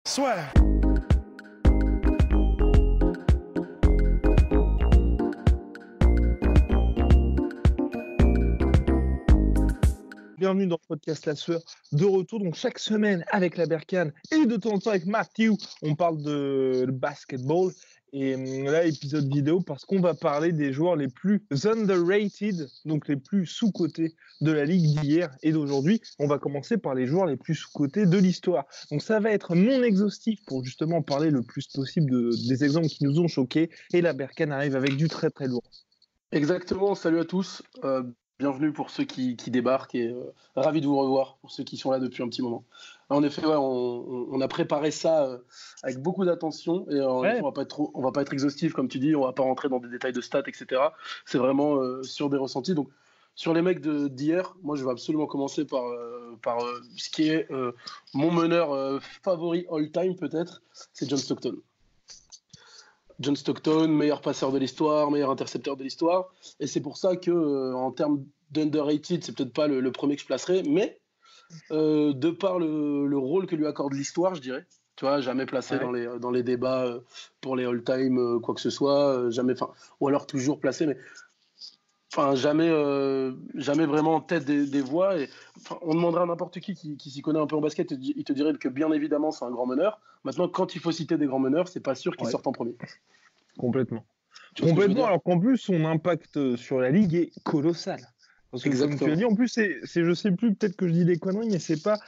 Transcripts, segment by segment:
Soit. Bienvenue dans le podcast La Sueur, de retour donc chaque semaine avec la Berkane et de temps en temps avec Matthew. On parle de basketball et là épisode vidéo parce qu'on va parler des joueurs les plus underrated, donc les plus sous-cotés de la ligue d'hier et d'aujourd'hui. On va commencer par les joueurs les plus sous-cotés de l'histoire. Donc ça va être non exhaustif pour justement parler le plus possible des exemples qui nous ont choqués et la Berkane arrive avec du très très lourd. Exactement, salut à tous. Bienvenue pour ceux qui débarquent et ravi de vous revoir pour ceux qui sont là depuis un petit moment. En effet, ouais, on a préparé ça avec beaucoup d'attention et on va pas être exhaustif comme tu dis, on va pas rentrer dans des détails de stats, etc. C'est vraiment sur des ressentis. Donc sur les mecs d'hier, moi je vais absolument commencer par ce qui est mon meneur favori all-time peut-être, c'est John Stockton. John Stockton, meilleur passeur de l'histoire, meilleur intercepteur de l'histoire. Et c'est pour ça que, en termes d'underrated, c'est peut-être pas le premier que je placerai, mais de par le rôle que lui accorde l'histoire, je dirais. Tu vois, jamais placé dans les débats pour les all-time, quoi que ce soit, jamais, ou alors toujours placé, mais jamais vraiment en tête des voix. Et, on demanderait à n'importe qui s'y connaît un peu en basket, il te dirait que bien évidemment c'est un grand meneur. Maintenant, quand il faut citer des grands meneurs, c'est pas sûr qu'ils sortent en premier. Complètement. Complètement, alors qu'en plus son impact sur la ligue est colossal. Parce que comme tu as dit, en plus c'est je sais plus, peut-être que je dis des conneries, mais c'est pas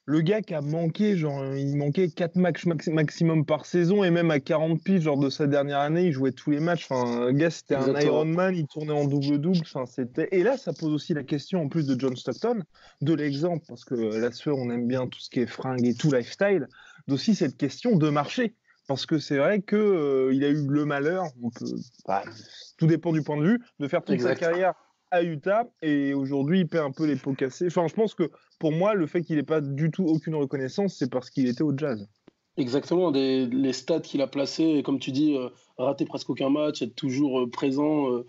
le gars qui a manqué, genre il manquait 4 matchs maximum par saison, et même à 40 piges, genre de sa dernière année, il jouait tous les matchs. Enfin, le gars c'était un Ironman, il tournait en double-double. Enfin, c'était. Et là, ça pose aussi la question, en plus de John Stockton, de l'exemple, parce que la sueur, on aime bien tout ce qui est fringues et tout lifestyle, d'aussi cette question de marché. Parce que c'est vrai que il a eu le malheur, tout dépend du point de vue, de faire toute sa carrière à Utah, et aujourd'hui il perd un peu les pots cassés. Enfin, je pense que pour moi, le fait qu'il n'ait pas du tout aucune reconnaissance, c'est parce qu'il était au Jazz. Exactement, les stats qu'il a placés, comme tu dis, rater presque aucun match, être toujours présent,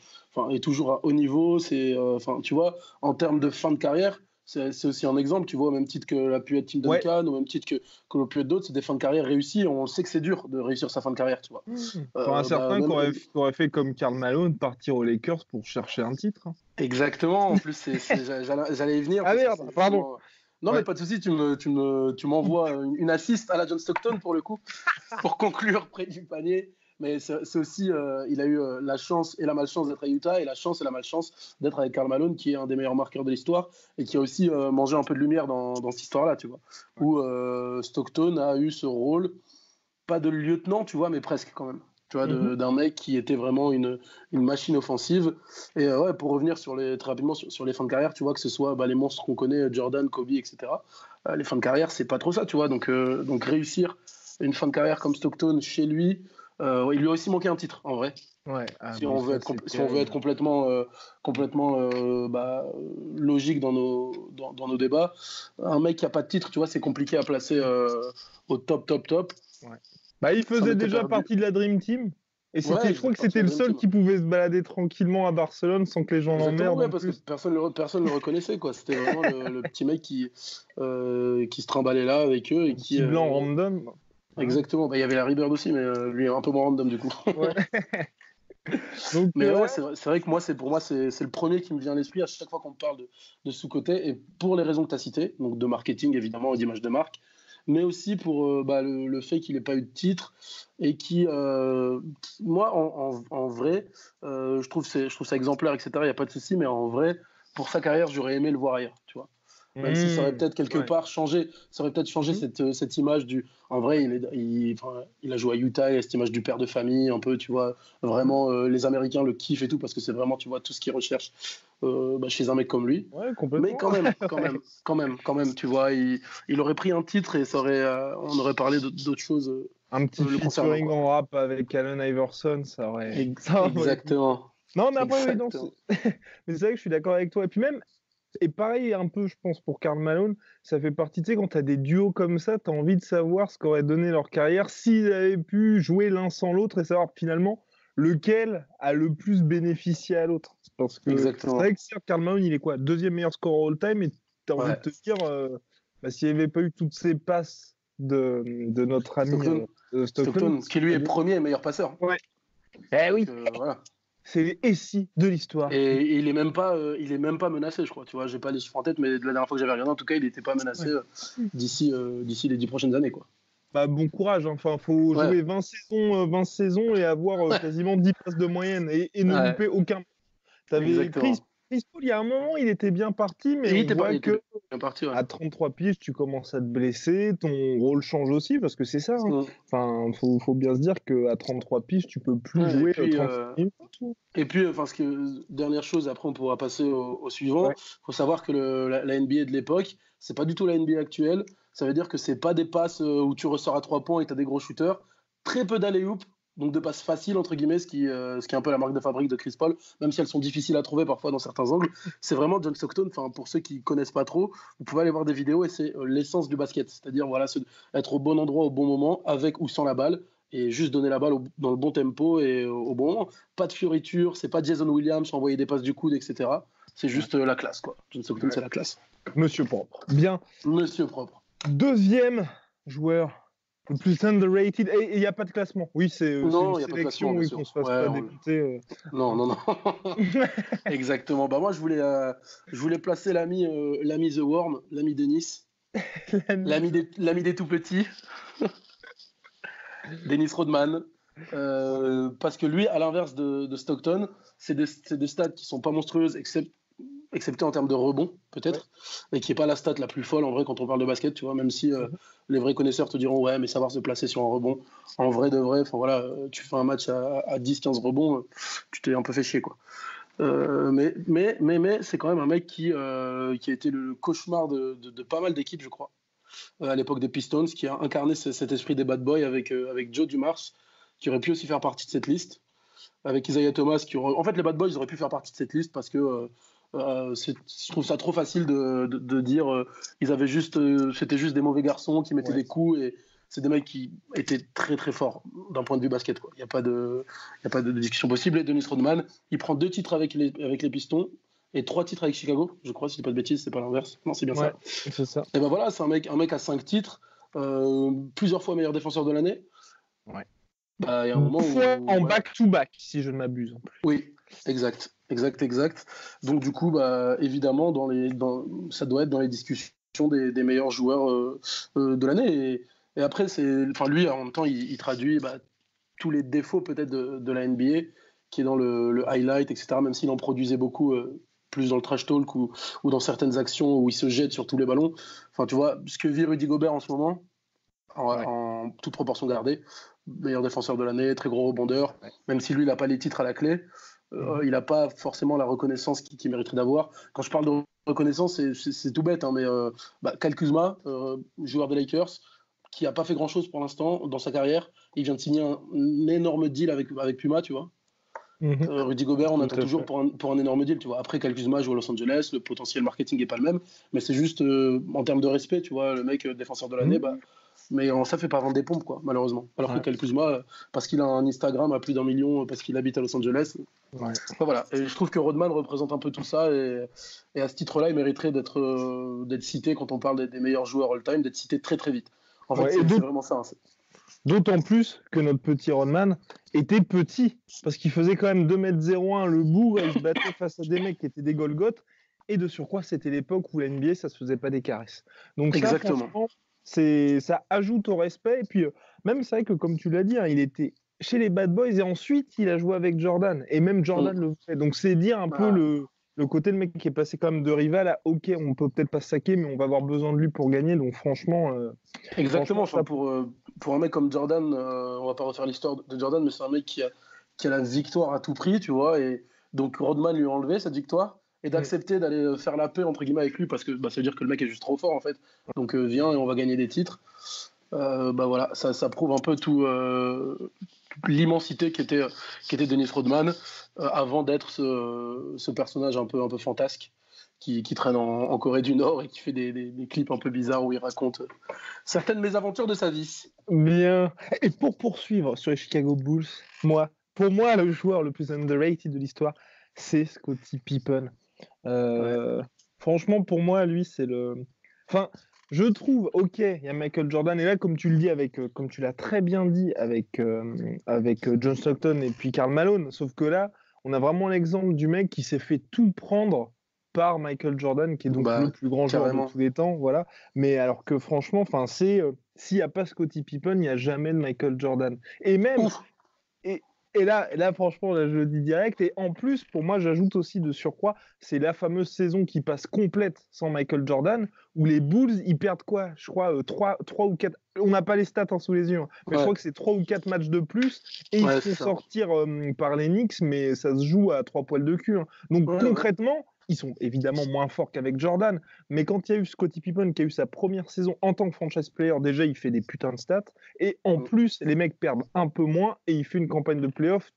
et toujours à haut niveau. Tu vois, en termes de fin de carrière, c'est aussi un exemple, tu vois, au même titre que l'a pu être Tim Duncan, au même titre que l'a pu être d'autres, c'est des fins de carrière réussies. On sait que c'est dur de réussir sa fin de carrière, tu vois. Un certain qui aurait fait comme Karl Malone, partir aux Lakers pour chercher un titre. Exactement, en plus, j'allais y venir. Ah merde, pardon. Non, mais pas de souci, tu m'envoies une assist à la John Stockton pour le coup, pour conclure près du panier. Mais c'est aussi, il a eu la chance et la malchance d'être à Utah, et la chance et la malchance d'être avec Karl Malone, qui est un des meilleurs marqueurs de l'histoire, et qui a aussi mangé un peu de lumière dans cette histoire-là, tu vois. Où Stockton a eu ce rôle, pas de lieutenant, tu vois, mais presque quand même. Tu vois, d'un mec qui était vraiment une machine offensive. Et pour revenir très rapidement sur les fins de carrière, tu vois, que ce soit les monstres qu'on connaît, Jordan, Kobe, etc. Les fins de carrière, c'est pas trop ça, tu vois. Donc réussir une fin de carrière comme Stockton chez lui, il lui a aussi manqué un titre, en vrai. Ouais, si on veut être complètement logique dans nos débats, un mec qui a pas de titre, tu vois, c'est compliqué à placer au top. Ouais. Il faisait déjà partie de la Dream Team. Et je crois que c'était le seul qui pouvait se balader tranquillement à Barcelone sans que les gens l'emmerdent. Ouais, parce que personne le reconnaissait, quoi. C'était vraiment le petit mec qui se trimballait là avec eux. Petit blanc random. Exactement. Il y avait la Bird aussi, mais lui est un peu moins random du coup. Ouais. Donc, c'est vrai que pour moi, c'est le premier qui me vient à l'esprit à chaque fois qu'on parle de sous-côté. Et pour les raisons que tu as citées, donc de marketing évidemment et d'image de marque, mais aussi pour le fait qu'il n'ait pas eu de titre et qui, moi, en vrai, je trouve ça exemplaire, etc. Il n'y a pas de souci, mais en vrai, pour sa carrière, j'aurais aimé le voir ailleurs, tu vois. Même si ça aurait peut-être quelque part changé, cette image du. En vrai, il a joué à Utah, il a cette image du père de famille, un peu, tu vois. Vraiment, les Américains le kiffent et tout, parce que c'est vraiment, tu vois, tout ce qu'ils recherchent chez un mec comme lui. Ouais, complètement. Mais quand même, tu vois, il aurait pris un titre et on aurait parlé d'autres choses. Un petit featuring en rap avec Allen Iverson, ça aurait. Exactement. Non, mais après, mais c'est vrai que je suis d'accord avec toi. Et puis même. Et pareil, un peu, je pense, pour Karl Malone, ça fait partie, tu sais, quand tu as des duos comme ça, tu as envie de savoir ce qu'aurait donné leur carrière s'ils avaient pu jouer l'un sans l'autre et savoir finalement lequel a le plus bénéficié à l'autre. Parce que c'est vrai que Karl Malone, il est quoi? Deuxième meilleur scoreur all-time, et tu as envie de te dire, s'il n'y avait pas eu toutes ces passes de notre ami Stockton, qui lui est premier et meilleur passeur. Ouais. Eh oui. Voilà. C'est les SI de l'histoire. Et il est même pas menacé, je crois. Tu vois, j'ai pas les chiffres en tête, mais la dernière fois que j'avais regardé, en tout cas, il n'était pas menacé d'ici les 10 prochaines années, quoi. Bah, bon courage, hein. Enfin, faut jouer 20 saisons et avoir quasiment 10 passes de moyenne et ne louper aucun. T'avais Chris Paul, il y a un moment, il était bien parti, mais on voit que à 33 piges, tu commences à te blesser, ton rôle change aussi, parce que c'est ça. Hein. Enfin, faut bien se dire qu'à 33 piges, tu peux plus jouer 35 minutes. Et puis, dernière chose, après on pourra passer au suivant. Faut savoir que la NBA de l'époque, c'est pas du tout la NBA actuelle. Ça veut dire que c'est pas des passes où tu ressors à 3 points et tu as des gros shooters. Très peu d'alley-oop, donc de passes faciles, entre guillemets, ce qui est un peu la marque de fabrique de Chris Paul, même si elles sont difficiles à trouver parfois dans certains angles. C'est vraiment John Stockton, pour ceux qui connaissent pas trop, vous pouvez aller voir des vidéos et c'est l'essence du basket. C'est-à-dire être au bon endroit au bon moment, avec ou sans la balle, et juste donner la balle dans le bon tempo et au bon moment. Pas de fioritures, c'est pas Jason Williams, envoyer des passes du coude, etc. C'est juste la classe, quoi. John Stockton, c'est la classe. Monsieur propre. Bien. Monsieur propre. Deuxième joueur le plus underrated. Et il n'y a pas de classement. Oui, c'est une sélection où qu'on se fasse pas dégoûter. Non. Exactement. Bah moi, je voulais placer l'ami The Worm, l'ami Dennis. l'ami des tout petits. Dennis Rodman. Parce que lui, à l'inverse de Stockton, c'est des stats qui sont pas monstrueuses, excepté en termes de rebond, peut-être, mais qui n'est pas la stat la plus folle, en vrai, quand on parle de basket, tu vois, même si les vrais connaisseurs te diront, ouais, mais savoir se placer sur un rebond, en vrai de vrai, voilà, tu fais un match à 10-15 rebonds, tu t'es un peu fait chier, quoi. Mais c'est quand même un mec qui a été le cauchemar de pas mal d'équipes, je crois, à l'époque des Pistons, qui a incarné cet esprit des bad boys avec Joe Dumars, qui aurait pu aussi faire partie de cette liste, avec Isaiah Thomas, en fait, les bad boys auraient pu faire partie de cette liste parce que je trouve ça trop facile de dire c'était juste des mauvais garçons qui mettaient des coups, et c'est des mecs qui étaient très très forts d'un point de vue basket, quoi. Il n'y a pas de discussion possible. Et Dennis Rodman, il prend 2 titres avec les Pistons et 3 titres avec Chicago, je crois, si je dis pas de bêtises, c'est pas l'inverse. Non, c'est bien ça. C'est ça. Et ben voilà, c'est un mec à 5 titres, plusieurs fois meilleur défenseur de l'année. Ouais. Bah, y a un moment en back-to-back, si je ne m'abuse. En plus. Oui, exact. Donc du coup, bah, évidemment, ça doit être dans les discussions des meilleurs joueurs de l'année. Et après, lui, en même temps, il traduit tous les défauts peut-être de la NBA, qui est dans le highlight, etc. Même s'il en produisait beaucoup, plus dans le trash talk ou dans certaines actions où il se jette sur tous les ballons. Enfin, tu vois, ce que vit Rudy Gobert en ce moment, en toute proportion gardée, meilleur défenseur de l'année, très gros rebondeur, même si lui, il n'a pas les titres à la clé. Il n'a pas forcément la reconnaissance qu'il mériterait d'avoir. Quand je parle de reconnaissance, c'est tout bête, hein, mais Kyle Kuzma, joueur des Lakers, qui n'a pas fait grand-chose pour l'instant dans sa carrière, il vient de signer un énorme deal avec Puma, tu vois. Rudy Gobert, on attend toujours pour un énorme deal, tu vois. Après, Kyle Kuzma joue à Los Angeles, le potentiel marketing n'est pas le même, mais c'est juste en termes de respect, tu vois, le mec défenseur de l'année, mais ça fait pas vendre des pompes, quoi, malheureusement. Alors que Kyle Kuzma, parce qu'il a un Instagram à plus d'1 million, parce qu'il habite à Los Angeles. Voilà. Et je trouve que Rodman représente un peu tout ça, et à ce titre-là, il mériterait d'être cité quand on parle des meilleurs joueurs all-time, d'être cité très très vite. En fait, c'est vraiment ça. D'autant plus que notre petit Rodman était petit, parce qu'il faisait quand même 2m01 le bourg, et il se battait face à des mecs qui étaient des Golgoth, et de surcroît, c'était l'époque où la NBA, ça se faisait pas des caresses. Donc exactement. Ça, franchement, ça ajoute au respect. Et puis, même, c'est vrai que, comme tu l'as dit, hein, il était chez les Bad Boys et ensuite, il a joué avec Jordan. Et même Jordan le fait. Donc, c'est dire un peu le côté de mec qui est passé quand même de rival à OK, on peut peut-être pas se saquer, mais on va avoir besoin de lui pour gagner. Donc, franchement. Exactement. Pour un mec comme Jordan, on va pas refaire l'histoire de Jordan, mais c'est un mec qui a la victoire à tout prix, tu vois. Et donc, Rodman lui a enlevé cette victoire. Et d'accepter d'aller faire la paix entre guillemets avec lui, parce que ça veut dire que le mec est juste trop fort en fait, donc viens et on va gagner des titres. Voilà, ça prouve un peu tout l'immensité qu'était Dennis Rodman avant d'être ce personnage un peu fantasque qui traîne en Corée du Nord et qui fait des clips un peu bizarres où il raconte certaines mésaventures de sa vie. Bien. Et pour poursuivre sur les Chicago Bulls, pour moi, le joueur le plus underrated de l'histoire, c'est Scottie Pippen. Franchement, pour moi, lui, c'est le. Enfin, Je trouve, ok, il y a Michael Jordan, et là, comme tu le dis, comme tu l'as très bien dit, avec John Stockton et puis Karl Malone, sauf que là, on a vraiment l'exemple du mec qui s'est fait tout prendre par Michael Jordan, qui est donc le Bah, plus grand joueur de carrément. tous les temps, voilà. Mais alors que franchement, s'il n'y a pas Scottie Pippen, il n'y a jamais de Michael Jordan. Et même, Ouf. et, et là, franchement, là, je le dis direct. Et en plus, pour moi, j'ajoute aussi de surcroît, c'est la fameuse saison qui passe complète sans Michael Jordan, où les Bulls, ils perdent quoi? Je crois 3 ou 4. On n'a pas les stats sous les yeux, hein, mais je Ouais, crois que c'est 3 ou 4 matchs de plus. Et ils se ouais, font c'est ça. sortir par les Knicks, mais ça se joue à 3 poils de cul, hein. Donc Ouais, ouais. concrètement, ils sont évidemment moins forts qu'avec Jordan, mais quand il y a eu Scottie Pippen qui a eu sa première saison en tant que franchise player, déjà il fait des putains de stats. Et en Mm. plus, les mecs perdent un peu moins et il fait une campagne de playoff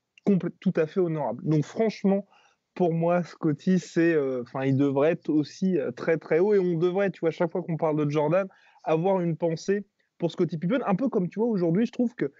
tout à fait honorable. Donc franchement, pour moi, Scotty, il devrait être aussi très très haut et on devrait, tu vois, chaque fois qu'on parle de Jordan, avoir une pensée pour Scottie Pippen, un peu comme tu vois aujourd'hui, je trouve que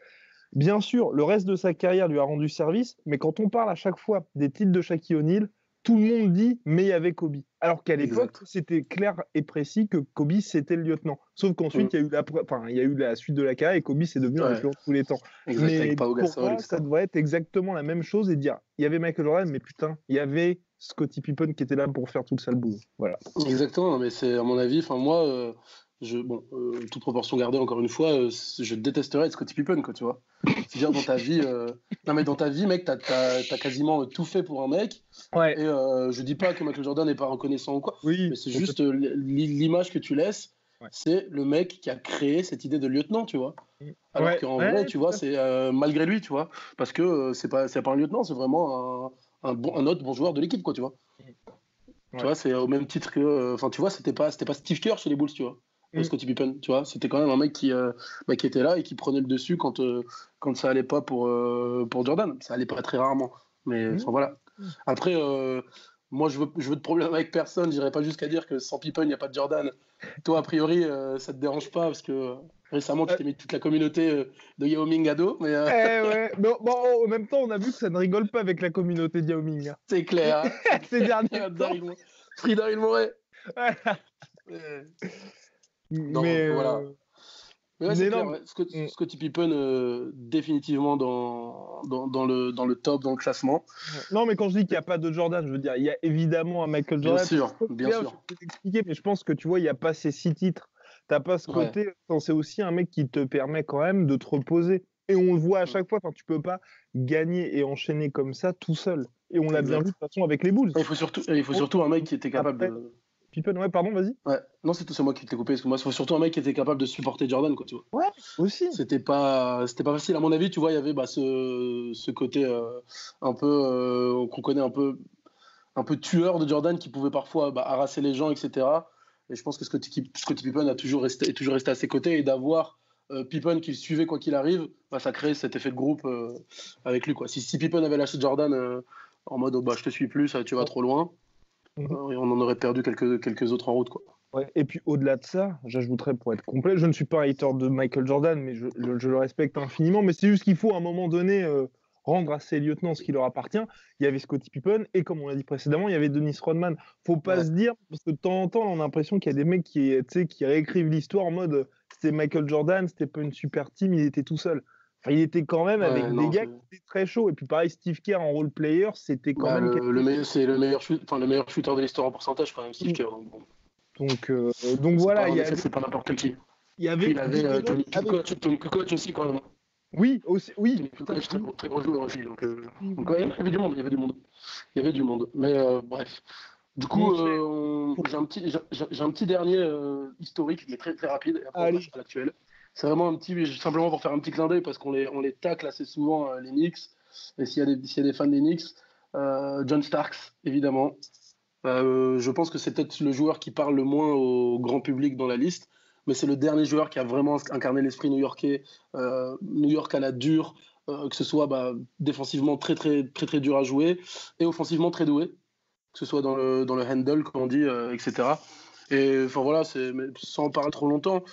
bien sûr, le reste de sa carrière lui a rendu service, mais quand on parle à chaque fois des titres de Shaquille O'Neal, tout le monde dit mais il y avait Kobe. Alors qu'à l'époque, Exact. c'était clair et précis que Kobe c'était le lieutenant. Sauf Mm. qu'ensuite, il y a eu la suite de la carrière et Kobe c'est devenu un des Ouais, plus grands de tous les temps. exact, avec Mais Pau pour Gasol, moi, ça etc. devrait être exactement la même chose et dire il y avait Michael Jordan, mais putain, il y avait Scottie Pippen qui était là pour faire tout le sale boulot. Voilà. Exactement, non, mais c'est à mon avis, enfin moi, toute proportion gardée, encore une fois, je détesterais être Scottie Pippen, quoi, tu vois. C'est-à-dire dans ta vie, non mais dans ta vie, mec, t'as quasiment tout fait pour un mec, Ouais, et je dis pas que Michael Jordan n'est pas reconnaissant ou quoi, mais oui, c'est juste complètement. l'image que tu laisses, Ouais. c'est le mec qui a créé cette idée de lieutenant, tu vois. Alors Ouais, qu'en vrai, ouais, tu tout vois, à fait. c'est malgré lui, tu vois, parce que c'est pas un lieutenant, c'est vraiment un autre bon joueur de l'équipe, quoi, tu vois. Tu Ouais. vois, c'est au même titre que. Enfin, tu vois, c'était pas Steve Kerr chez les Bulls, tu vois. Mm. Scottie Pippen, tu vois. C'était quand même un mec qui était là et qui prenait le dessus quand ça allait pas pour Jordan. Ça allait pas très rarement. Mais enfin, Mm. voilà. Après, moi, je veux de problème avec personne. J'irai pas jusqu'à dire que sans Pippen, il n'y a pas de Jordan. Toi, a priori, ça te dérange pas parce que récemment, tu t'es mis toute la communauté de Yao Ming à dos. Mais Ouais. Bon, en même temps, on a vu que ça ne rigole pas avec la communauté de Yao Ming, hein. c'est clair, hein, c'est Ces clair. derniers temps. Frida, il mourrait. Mais- Non, Mais, voilà. Mais ouais, c'est mais clair. non. Ouais. Mm. Scottie Pippen, définitivement dans le top, dans le classement. Non, mais quand je dis qu'il n'y a pas de Jordan, je veux dire, il y a évidemment un Michael Bien Jordan. sûr, bien D'ailleurs, je sûr. vais t'expliquer, mais je pense que tu vois, il n'y a pas ces 6 titres. T'as pas ce Ouais. côté. Enfin, c'est aussi un mec qui te permet quand même de te reposer. Et on le voit à chaque fois. Enfin, tu peux pas gagner et enchaîner comme ça tout seul. Et on l'a bien vu de Exact. toute façon avec les Bulls. Il faut surtout un mec qui était capable Après, de. Pippen, ouais, pardon, vas-y. Ouais. Non, c'est moi qui t'ai coupé. Excuse-moi. Il faut surtout un mec qui était capable de supporter Jordan, quoi, tu vois. Ouais, aussi. C'était pas facile. À mon avis, tu vois, il y avait ce côté un peu qu'on connaît un peu tueur de Jordan qui pouvait parfois harasser les gens, etc. Et je pense que Scottie Pippen est toujours resté à ses côtés et d'avoir Pippen qui le suivait quoi qu'il arrive, ça crée cet effet de groupe avec lui, quoi. Si Pippen avait lâché Jordan en mode je te suis plus, tu vas trop loin, Mhm. et on en aurait perdu quelques autres en route, quoi. Ouais. Et puis au-delà de ça, j'ajouterais pour être complet, je ne suis pas un hater de Michael Jordan, mais je le respecte infiniment. Mais c'est juste qu'il faut à un moment donné rendre à ses lieutenants ce qui leur appartient. Il y avait Scottie Pippen et comme on l'a dit précédemment, il y avait Dennis Rodman. Faut pas Ouais, se dire, parce que de temps en temps, on a l'impression qu'il y a des mecs qui, tu sais, qui réécrivent l'histoire en mode c'était Michael Jordan, c'était pas une super team, il était tout seul. Enfin, il était quand même ouais, avec des non, gars qui étaient très chauds. Et puis pareil, Steve Kerr en role player, c'était quand même quelque chose. c'est le meilleur shooter de l'histoire en pourcentage, quand même, Steve Kerr. Donc, bon, Donc c'est voilà, pas, en effet, c'est pas n'importe qui. il y Puis avait il avait et donc avec Tony Kukoc aussi, quand même. oui aussi oui Tony putain Kukoc, très, oui très gros joueur aussi. Donc, oui. ouais, il y avait du monde, il y avait du monde. Il y avait du monde. Mais bref. Du coup, Mon cher j'ai un petit dernier historique qui est très, très rapide, et après on passe allez à l'actuel. C'est vraiment simplement pour faire un petit clin d'œil, parce qu'on les tacle assez souvent, les Knicks. Et s'il y a des fans des Knicks, John Starks, évidemment. Je pense que c'est peut-être le joueur qui parle le moins au grand public dans la liste, mais c'est le dernier joueur qui a vraiment incarné l'esprit new-yorkais, New York à la dure, que ce soit défensivement très, très, très, très dur à jouer et offensivement très doué, que ce soit dans le handle, comme on dit, etc. Et enfin voilà, mais sans en parler trop longtemps,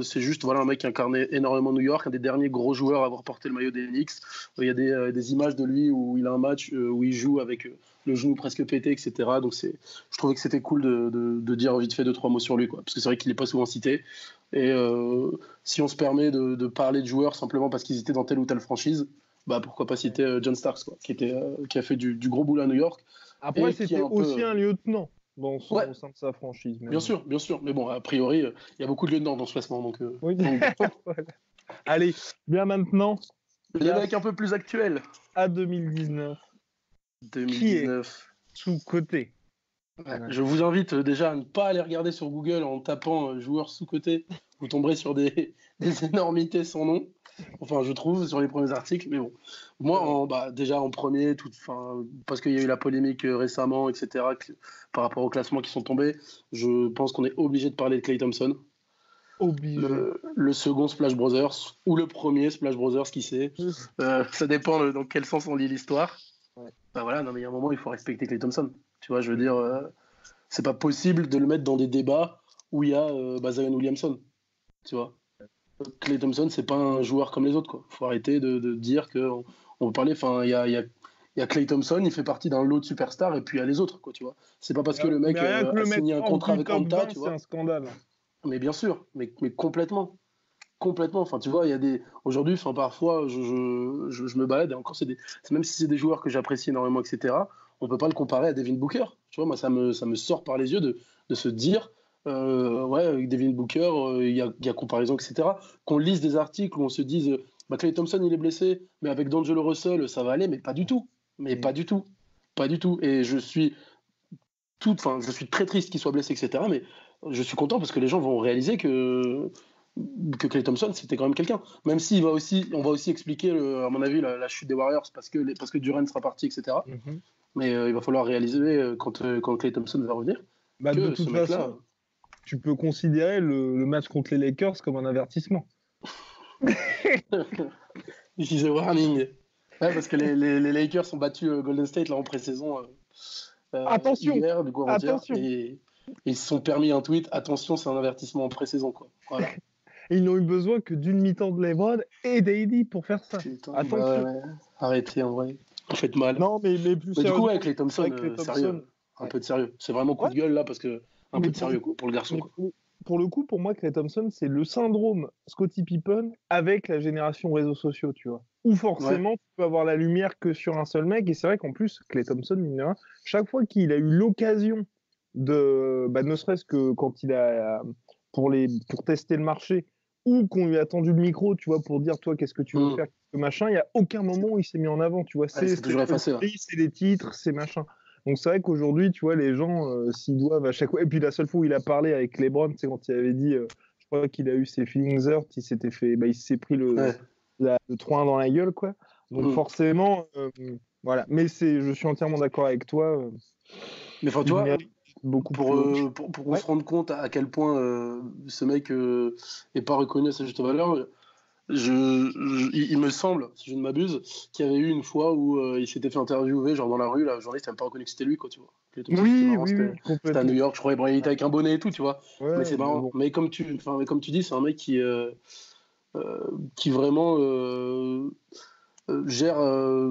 C'est juste un mec qui incarnait énormément New York, un des derniers gros joueurs à avoir porté le maillot des Knicks. Il y a des images de lui où il a un match où il joue avec le genou presque pété, etc. Donc je trouvais que c'était cool de dire vite fait 2-3 mots sur lui, quoi. Parce que c'est vrai qu'il n'est pas souvent cité. Et si on se permet de parler de joueurs simplement parce qu'ils étaient dans telle ou telle franchise, pourquoi pas citer John Starks, quoi, qui a fait du gros boulot à New York. Après, c'était aussi un lieutenant au sein de sa franchise. Bien sûr. Mais bon, a priori, il y a beaucoup de lieutenants dans ce classement. Donc, oui. Allez, bien maintenant. Les mecs un peu plus actuels. À 2019. Qui est sous-coté? Je vous invite déjà à ne pas aller regarder sur Google en tapant joueur sous-coté. Vous tomberez sur des énormités sans nom. Enfin, je trouve, sur les premiers articles. Mais bon, moi, déjà en premier, parce qu'il y a eu la polémique récemment, etc., par rapport aux classements qui sont tombés, je pense qu'on est obligé de parler de Klay Thompson. Le second Splash Brothers, ou le premier Splash Brothers, qui sait. Ça dépend dans quel sens on lit l'histoire. Ouais. Mais il y a un moment, il faut respecter Klay Thompson. Tu vois, je veux dire, c'est pas possible de le mettre dans des débats où il y a Zion Williamson. Tu vois. Klay Thompson, c'est pas un joueur comme les autres, quoi. Faut arrêter de dire qu'on peut parler. Enfin, il y a Klay Thompson, il fait partie d'un lot de superstars, et puis il y a les autres, quoi. Tu vois. C'est pas parce que le mec a signé un contrat avec Anta, tu vois. C'est un scandale. Mais bien sûr, mais complètement. Enfin, tu vois, il y a aujourd'hui, parfois, je me balade, et encore, même si c'est des joueurs que j'apprécie énormément, etc., on peut pas le comparer à Devin Booker. Tu vois, moi, ça me sort par les yeux de se dire, avec Devin Booker, il y a comparaison, etc. Qu'on lise des articles où on se dise, Klay Thompson, il est blessé, mais avec D'Angelo Russell, ça va aller, mais pas du tout. Pas du tout. Et je suis très triste qu'il soit blessé, etc., mais je suis content parce que les gens vont réaliser que Klay Thompson, c'était quand même quelqu'un. Même si on va aussi expliquer, à mon avis, la chute des Warriors parce que Durant sera parti, etc. Mm-hmm. Mais il va falloir réaliser quand Klay Thompson va revenir. De toute façon, tu peux considérer le match contre les Lakers comme un avertissement. She's a warning. Ouais, parce que les Lakers ont battu Golden State là en pré-saison. Attention. Hier, attention. Et ils se sont permis un tweet. Attention, c'est un avertissement en pré-saison, quoi. Voilà. Ils n'ont eu besoin que d'une mi-temps de LeBron et d'AD pour faire ça. Putain, attention. Ouais. Arrêtez, en vrai. Vous faites mal. Non, mais plus sérieux. Du coup, avec Klay Thompson, sérieux. Un peu de sérieux. C'est vraiment coup de gueule, là, parce que un peu de sérieux, quoi, pour le garçon. Quoi. Pour le coup, pour moi, Klay Thompson, c'est le syndrome Scottie Pippen avec la génération réseaux sociaux, tu vois. Où forcément, tu peux avoir la lumière que sur un seul mec. Et c'est vrai qu'en plus, Klay Thompson, chaque fois qu'il a eu l'occasion ne serait-ce que quand il a pour tester le marché ou qu'on lui a tendu le micro, tu vois, pour dire toi qu'est-ce que tu veux faire, machin, il y a aucun moment où il s'est mis en avant, tu vois. C'est toujours effacé. C'est les titres, c'est machin. Donc c'est vrai qu'aujourd'hui, tu vois, les gens s'ils doivent à chaque fois. Et puis la seule fois où il a parlé avec LeBron, c'est quand il avait dit, je crois qu'il a eu ses feelings hurt, il s'est pris le 3-1 dans la gueule, quoi. Donc forcément, voilà. Mais je suis entièrement d'accord avec toi. Mais enfin, tu vois, pour qu'on se rende compte à quel point ce mec n'est pas reconnu à sa juste valeur, il me semble, si je ne m'abuse, qu'il y avait eu une fois où il s'était fait interviewer, genre dans la rue, la journaliste n'avait pas reconnu que c'était lui, quoi, tu vois. Oui, c'était à New York, je crois, il était avec un bonnet et tout, tu vois. Ouais, mais c'est marrant. Bon. Mais comme tu dis, c'est un mec qui vraiment gère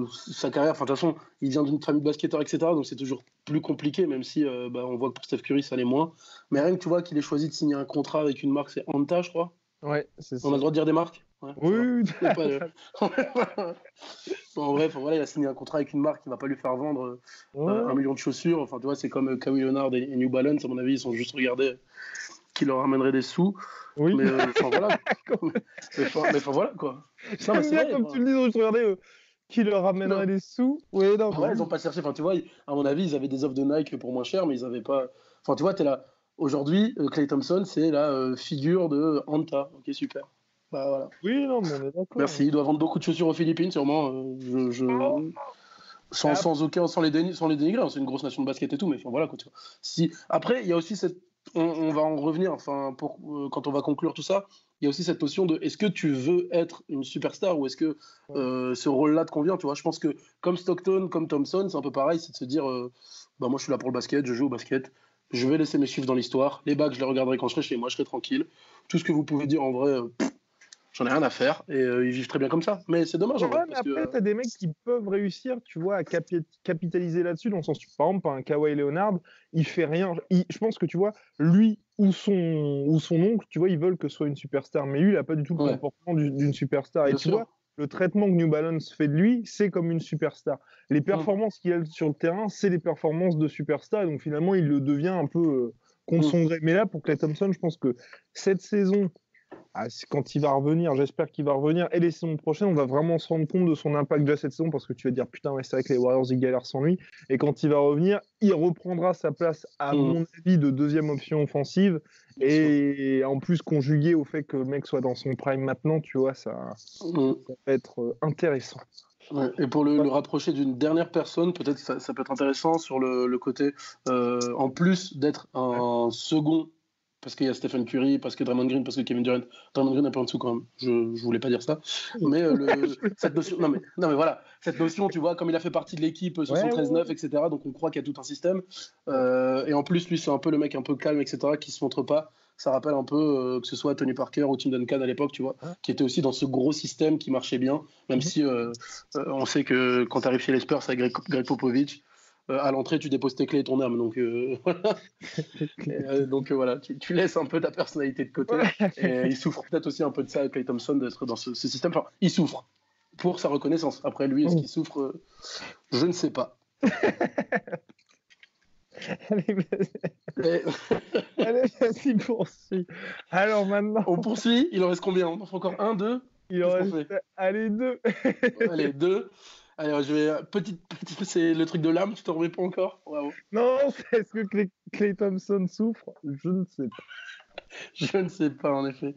sa carrière. Enfin, de toute façon, il vient d'une famille de basketteurs, etc. Donc c'est toujours plus compliqué, même si on voit que pour Steph Curry, ça l'est moins. Mais rien que tu vois qu'il ait choisi de signer un contrat avec une marque, c'est Anta, je crois. Ouais, c'est ça. On a le droit de dire des marques. Ouais, oui. En bref, voilà, il a signé un contrat avec une marque qui va pas lui faire vendre 1 million de chaussures. Enfin, tu vois, c'est comme Kawhi Leonard et New Balance. À mon avis, ils sont juste regardés qui leur ramènerait des sous. Oui. Mais voilà. mais voilà, quoi. Non, mais c'est bien, comme tu le dis, juste regarder qui leur ramènerait des sous. Oui, non. Ouais, ils ont pas cherché. Enfin, tu vois, à mon avis, ils avaient des offres de Nike pour moins cher, mais ils avaient pas. Enfin, tu vois, t'es là. Aujourd'hui, Klay Thompson, c'est la figure de Anta. Ok, super. Bah, voilà. Oui, non, mais on est d'accord. Merci. Il doit vendre beaucoup de chaussures aux Philippines, sûrement. Sans les dénigrer, c'est une grosse nation de basket et tout, mais enfin, voilà, quoi, tu vois. Après, il y a aussi cette. On va en revenir, quand on va conclure tout ça, il y a aussi cette notion de est-ce que tu veux être une superstar ou est-ce que ce rôle-là te convient, tu vois. Je pense que comme Stockton, comme Thompson, c'est un peu pareil, c'est de se dire moi je suis là pour le basket, je joue au basket. je vais laisser mes chiffres dans l'histoire. Les bacs, je les regarderai quand je serai chez moi, je serai tranquille. Tout ce que vous pouvez dire, en vrai, j'en ai rien à faire. Et ils vivent très bien comme ça. Mais c'est dommage, en vrai. Mais après, t'as des mecs qui peuvent réussir, tu vois, à capitaliser là-dessus, dans le sens, par exemple, un Kawhi Leonard, il fait rien. Je pense que, tu vois, lui ou son oncle, tu vois, ils veulent que ce soit une superstar. Mais lui, il n'a pas du tout le comportement d'une superstar. Et tu vois, le traitement que New Balance fait de lui, c'est comme une superstar. Les performances qu'il a sur le terrain, c'est les performances de superstar. Et donc, finalement, il le devient un peu contre son gré. Mais là, pour Klay Thompson, je pense que cette saison, quand il va revenir, j'espère qu'il va revenir, et les saisons prochaines, on va vraiment se rendre compte de son impact déjà cette saison, parce que tu vas dire, putain, ouais, c'est vrai que les Warriors, ils galèrent sans lui, et quand il va revenir, il reprendra sa place, à mon avis, de deuxième option offensive, et en plus, conjugué au fait que le mec soit dans son prime maintenant, tu vois, ça va être intéressant. Ouais, et pour le rapprocher d'une dernière personne, peut-être que ça peut être intéressant sur le côté, en plus d'être un second, parce qu'il y a Stephen Curry, parce que Draymond Green, parce que Kevin Durant. Draymond Green un peu en dessous quand même, je voulais pas dire ça. Mais cette notion, non mais voilà, cette notion, tu vois, comme il a fait partie de l'équipe 73-9, etc., donc on croit qu'il y a tout un système. Et en plus, lui, c'est un peu le mec un peu calme, etc., qui se montre pas. Ça rappelle un peu que ce soit Tony Parker ou Tim Duncan à l'époque, tu vois, qui était aussi dans ce gros système qui marchait bien, même si on sait que quand tu arrives chez les Spurs avec Greg Popovich, à l'entrée, tu déposes tes clés et ton âme. Donc voilà, voilà, tu laisses un peu ta personnalité de côté. Et il souffre peut-être aussi un peu de ça, Klay Thompson, d'être dans ce système. Enfin, il souffre pour sa reconnaissance. Après, lui, est-ce qu'il souffre Je ne sais pas. Allez, vas-y, poursuis. Alors maintenant. On poursuit. Il en reste combien? On en fait encore un, deux? Il en reste. Allez, deux. Allez, deux. Alors, je vais. Petite, c'est le truc de l'âme, tu t'en remets pas encore? Bravo. Non, est-ce que Klay Thompson souffre? Je ne sais pas. Je ne sais pas, en effet.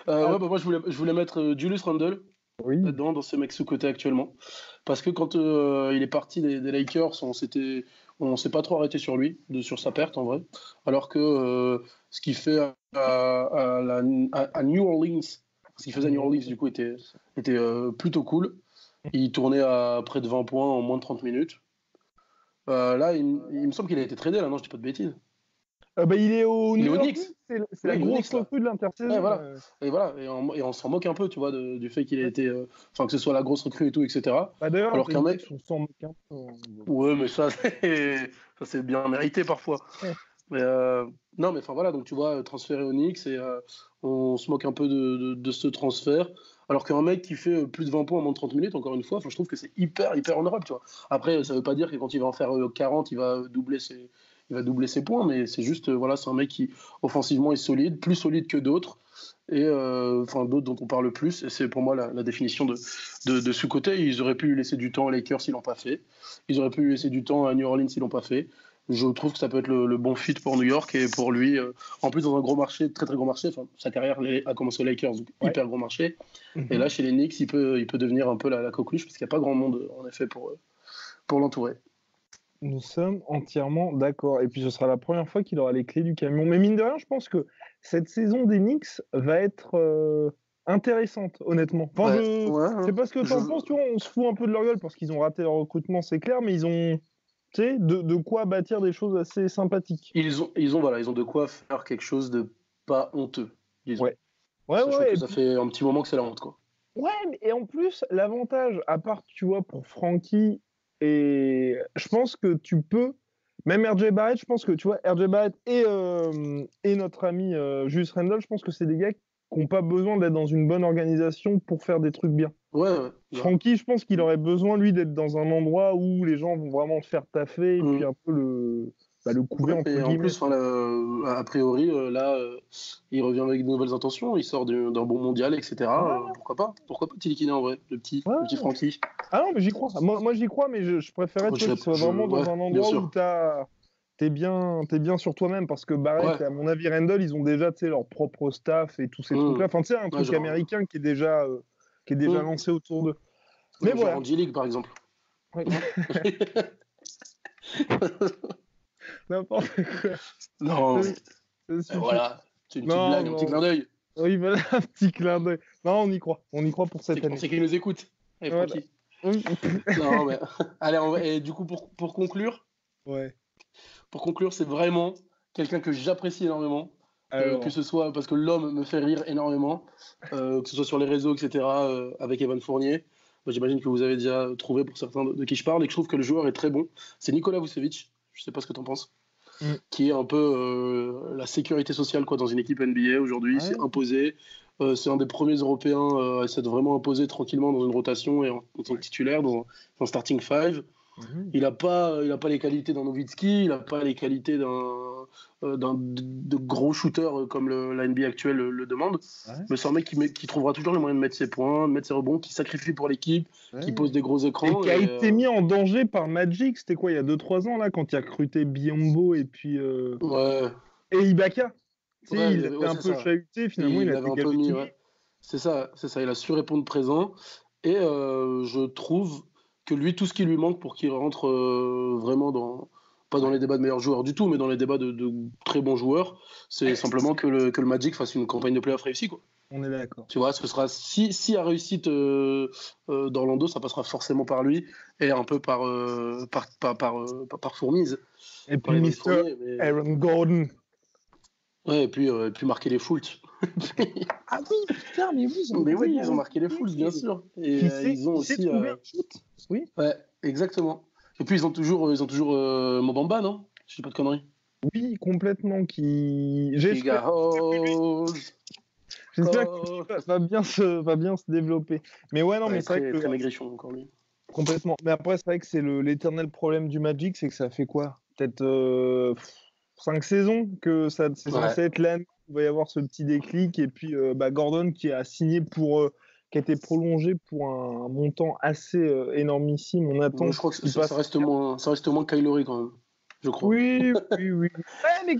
Moi, je voulais mettre Julius Randle là-dedans, dans ces mecs sous-cotés actuellement. Parce que quand il est parti des Lakers, on s'est pas trop arrêté sur lui, sur sa perte en vrai. Alors que ce qu'il fait à New Orleans, ce qu'il faisait à New Orleans, du coup, était plutôt cool. Il tournait à près de 20 points en moins de 30 minutes. Là, il me semble qu'il a été tradé, là, non, je dis pas de bêtises. Il est au Knicks. C'est la grosse recrue de l'intersaison. Et on s'en moque un peu, tu vois, du fait qu'il ait été, que ce soit la grosse recrue et tout, etc. D'ailleurs, alors qu'un mec, on s'en moque un peu. Ouais, mais ça c'est bien mérité parfois. Mais non, mais enfin voilà, donc tu vois, transféré au Knicks et on se moque un peu de ce transfert. Alors qu'un mec qui fait plus de 20 points en moins de 30 minutes, encore une fois, je trouve que c'est hyper honorable, tu vois. Après, ça veut pas dire que quand il va en faire 40, il va doubler ses points, mais c'est juste, voilà, c'est un mec qui, offensivement, est solide, plus solide que d'autres, et d'autres dont on parle plus, et c'est pour moi la définition de ce côté. Ils auraient pu lui laisser du temps à Lakers s'ils l'ont pas fait, ils auraient pu lui laisser du temps à New Orleans s'ils l'ont pas fait. Je trouve que ça peut être le bon fit pour New York et pour lui, en plus dans un gros marché, très très gros marché, sa carrière a commencé aux Lakers, donc hyper gros marché, et là chez les Knicks, il peut devenir un peu la coqueluche, parce qu'il n'y a pas grand monde en effet pour l'entourer. Nous sommes entièrement d'accord. Et puis ce sera la première fois qu'il aura les clés du camion. Mais mine de rien, je pense que cette saison des Knicks va être intéressante, honnêtement. C'est pas ce que tu en penses, tu vois, on se fout un peu de leur gueule parce qu'ils ont raté leur recrutement, c'est clair, mais ils ont de quoi bâtir des choses assez sympathiques. Ils ont de quoi faire quelque chose de pas honteux, disons. Ouais. Ça fait un petit moment que c'est la honte, quoi. Ouais, et en plus, l'avantage, à part, tu vois, pour Frankie, et je pense que tu peux, même RJ Barrett, je pense que, tu vois, RJ Barrett et notre ami Julius Randle, je pense que c'est des gars qui n'ont pas besoin d'être dans une bonne organisation pour faire des trucs bien. Ouais. Frankie, je pense qu'il aurait besoin, lui, d'être dans un endroit où les gens vont vraiment le faire taffer, et puis un peu le couver, entre guillemets. En plus, a priori, là, il revient avec de nouvelles intentions, il sort d'un bon mondial, etc. Pourquoi pas Tilikine en vrai, le petit Francky. Ah non, mais j'y crois. Moi, j'y crois, mais je préférais qu'il soit vraiment dans un endroit où t'es bien sur toi-même, parce que Barrett et à mon avis Randle, ils ont déjà leur propre staff et tous ces trucs-là. Enfin, tu sais, un truc américain qui est déjà lancé autour d'eux. Mais voilà. En G-League, par exemple. Oui. N'importe quoi. Non, voilà, c'est une petite blague, un petit clin d'œil. Oui, voilà, un petit clin d'œil. Non, on y croit pour cette année. C'est qu'ils nous écoutent. Voilà. Non, mais allez, et du coup, pour conclure, c'est vraiment quelqu'un que j'apprécie énormément. Que ce soit parce que l'homme me fait rire énormément, que ce soit sur les réseaux, etc., avec Evan Fournier. Moi, j'imagine que vous avez déjà trouvé pour certains de qui je parle et que je trouve que le joueur est très bon. C'est Nikola Vucevic, je sais pas ce que tu en penses, qui est un peu la sécurité sociale quoi, dans une équipe NBA aujourd'hui. C'est imposé. C'est un des premiers Européens à s'être vraiment imposé tranquillement dans une rotation et en tant que titulaire dans starting five. Il n'a pas les qualités d'un Nowitzki, il n'a pas les qualités de gros shooter comme la NBA actuelle le demande. Mais c'est un mec qui trouvera toujours le moyen de mettre ses points, de mettre ses rebonds, qui sacrifie pour l'équipe, qui pose des gros écrans. Et qui a été mis en danger par Magic, c'était quoi, il y a 2-3 ans, là, quand il a recruté Biombo et puis. Et Ibaka. Il était un peu chahuté, finalement, il avait un peu mis. C'est ça, il a su répondre présent. Et je trouve que lui, tout ce qui lui manque pour qu'il rentre vraiment pas dans les débats de meilleurs joueurs du tout, mais dans les débats de très bons joueurs, c'est simplement que le Magic fasse une campagne de playoff réussie, quoi. On est d'accord. Tu vois, ce sera si à réussite d'Orlando, ça passera forcément par lui et un peu par Fourmise. Et puis Mr. Aaron Gordon. Ouais, et puis marquer les Fultz. Ah oui, putain, mais oui, ils ont marqué les Fultz, bien sûr. Et ils ont aussi. Oui. Ouais, exactement. Et puis ils ont toujours Mobamba, non? Je dis pas de conneries. Oui, complètement. J'espère que va bien se développer. Mais ouais, non, mais c'est vrai que très maigrichon encore lui. Complètement. Mais après, c'est vrai que c'est l'éternel problème du Magic, c'est que ça fait quoi? Peut-être 5 saisons que c'est censé être l'année où il va y avoir ce petit déclic. Et puis Gordon qui a signé qui a été prolongé pour un montant assez énormissime. On attend. Je crois que ça reste moins Kylori quand même. Je crois. Oui. Ouais, mais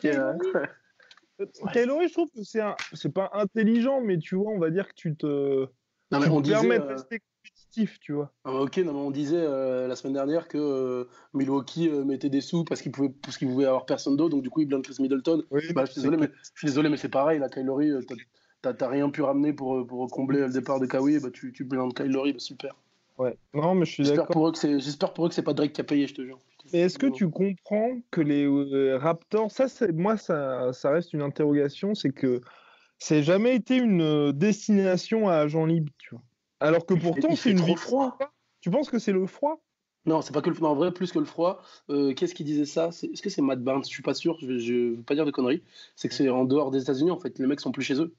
Kylori, je trouve que c'est pas intelligent, mais tu vois, on va dire que tu te permets de rester compétitif, tu vois. Ok, non, mais on disait la semaine dernière que Milwaukee mettait des sous parce qu'il pouvait avoir personne d'autre, donc du coup il blinde Chris Middleton. Oui, je suis désolé, mais c'est pareil, la Kylori, t'as rien pu ramener pour combler le départ de Kawhi, tu blindes Kylori, super. Ouais, non, mais je suis d'accord. J'espère pour eux que c'est pas Drake qui a payé, je te jure. Et est-ce que tu comprends que les Raptors, ça reste une interrogation, c'est que ça n'a jamais été une destination à agent libre, tu vois. Alors que pourtant, c'est une vie froid. Tu penses que c'est le froid? Non, c'est pas que le froid. En vrai, plus que le froid. Qu'est-ce qui disait ça? Est-ce que c'est Matt Barnes? Je suis pas sûr. Je veux pas dire de conneries. C'est que c'est en dehors des États-Unis en fait. Les mecs sont plus chez eux.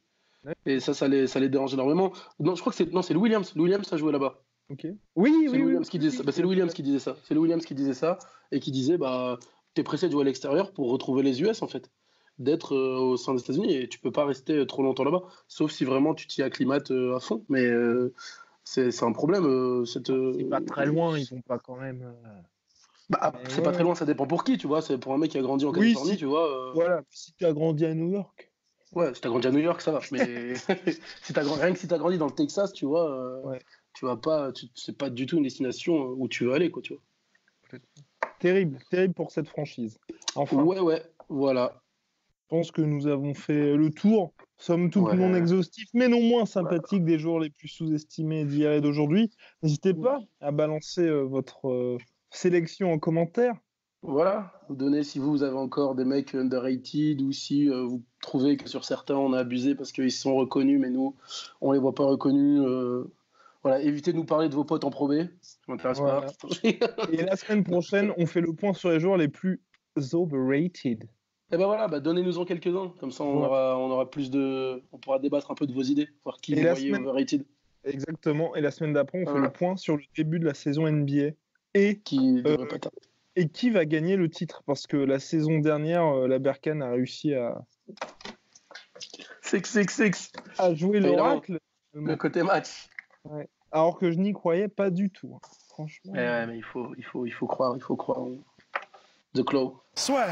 Ouais. Et ça les dérange énormément. Non, je crois que c'est Lou Williams. Lou Williams a joué là-bas. Ok. Oui. C'est Lou Williams qui disait ça. C'est Lou Williams qui disait ça. C'est Lou Williams qui disait ça et qui disait t'es pressé de jouer à l'extérieur pour retrouver les US en fait. D'être au sein des États-Unis et tu peux pas rester trop longtemps là-bas. Sauf si vraiment tu t'y acclimates à fond. Mais c'est un problème. C'est pas très loin, ils vont pas quand même. C'est pas très loin, ça dépend pour qui, tu vois. C'est pour un mec qui a grandi en Californie, tu vois. Voilà, si tu as grandi à New York. Ouais, si tu as grandi à New York, ça va. Mais rien que si tu as grandi dans le Texas, tu vois, tu vas pas, c'est pas du tout une destination où tu veux aller, quoi, tu vois. Terrible pour cette franchise. Enfin. Ouais, voilà. Je pense que nous avons fait le tour, somme toute non exhaustif, mais non moins sympathique des joueurs les plus sous-estimés d'hier et d'aujourd'hui. N'hésitez pas à balancer votre sélection en commentaire. Voilà, vous donnez si vous avez encore des mecs underrated ou si vous trouvez que sur certains on a abusé parce qu'ils sont reconnus, mais nous on les voit pas reconnus. Voilà, évitez de nous parler de vos potes en Pro B, ça m'intéresse pas. Et la semaine prochaine, on fait le point sur les joueurs les plus overrated. Et ben voilà, donnez-nous-en quelques-uns, comme ça on aura plus on pourra débattre un peu de vos idées, voir qui vous voyez overrated. Exactement, et la semaine d'après, on fait le point sur le début de la saison NBA et qui va gagner le titre, parce que la saison dernière, la Berkane a réussi à jouer l'oracle. Le côté match. Ouais. Alors que je n'y croyais pas du tout, franchement. Mais il faut croire, The Claw. Soit.